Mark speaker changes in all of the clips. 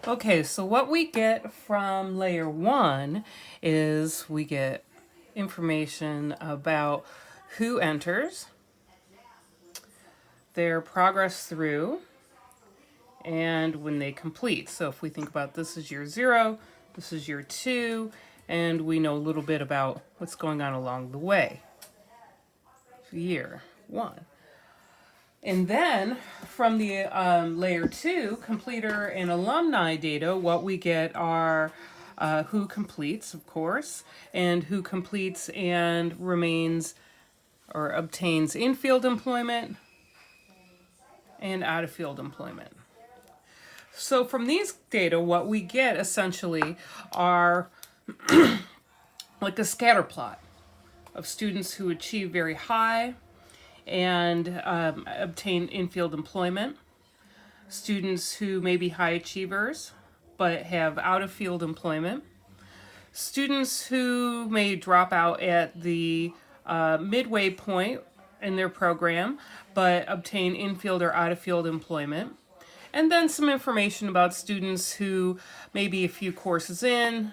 Speaker 1: Okay, so what we get from layer 1 is we get information about who enters, their progress through, and when they complete. So if we think about this is year 0, this is year 2, and we know a little bit about what's going on along the way. Year 1. And then from the layer 2, completer and alumni data, what we get are who completes, of course, and who completes and remains or obtains in-field employment and out-of-field employment. So from these data, what we get essentially are like a scatter plot of students who achieve very high and obtain in-field employment, students who may be high achievers but have out-of-field employment, students who may drop out at the midway point in their program but obtain in-field or out-of-field employment, and then some information about students who may be a few courses in,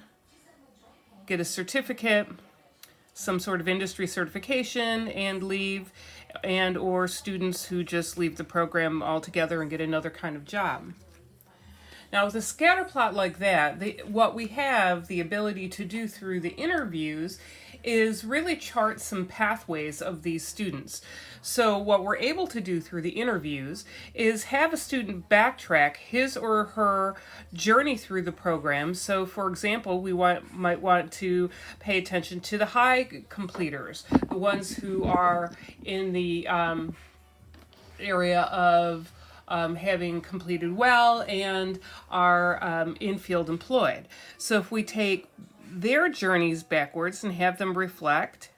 Speaker 1: get a certificate, some sort of industry certification and leave, and or students who just leave the program altogether and get another kind of job. Now with a scatter plot like that, what we have the ability to do through the interviews is really chart some pathways of these students. So what we're able to do through the interviews is have a student backtrack his or her journey through the program. So for example, we might want to pay attention to the high completers, the ones who are in the area of having completed well and are in-field employed. So if we take their journeys backwards and have them reflect,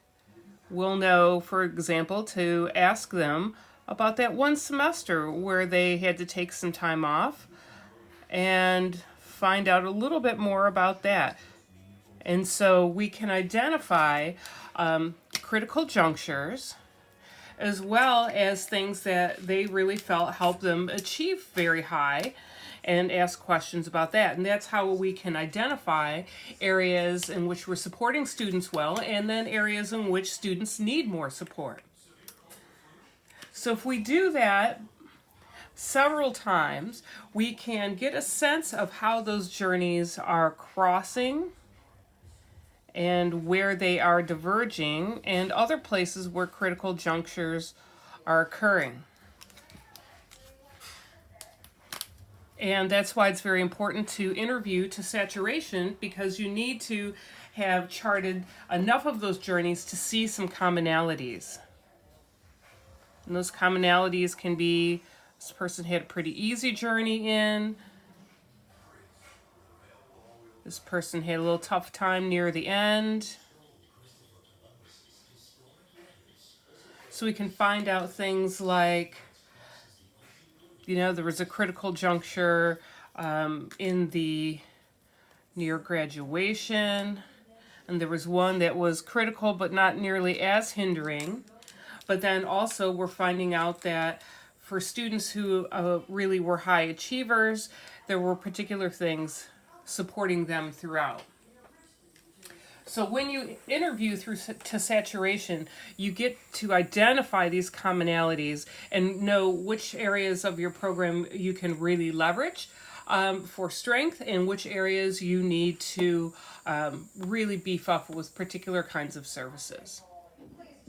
Speaker 1: we'll know, for example, to ask them about that one semester where they had to take some time off and find out a little bit more about that. And so we can identify critical junctures as well as things that they really felt helped them achieve very high and ask questions about that. And that's how we can identify areas in which we're supporting students well and then areas in which students need more support. So if we do that several times, we can get a sense of how those journeys are crossing and where they are diverging, and other places where critical junctures are occurring. And that's why it's very important to interview to saturation, because you need to have charted enough of those journeys to see some commonalities. And those commonalities can be, this person had a pretty easy journey in, this person had a little tough time near the end. So we can find out things like, there was a critical juncture in the near graduation, and there was one that was critical but not nearly as hindering. But then also we're finding out that for students who really were high achievers, there were particular things supporting them throughout. So when you interview through to saturation, you get to identify these commonalities and know which areas of your program you can really leverage for strength and which areas you need to really beef up with particular kinds of services.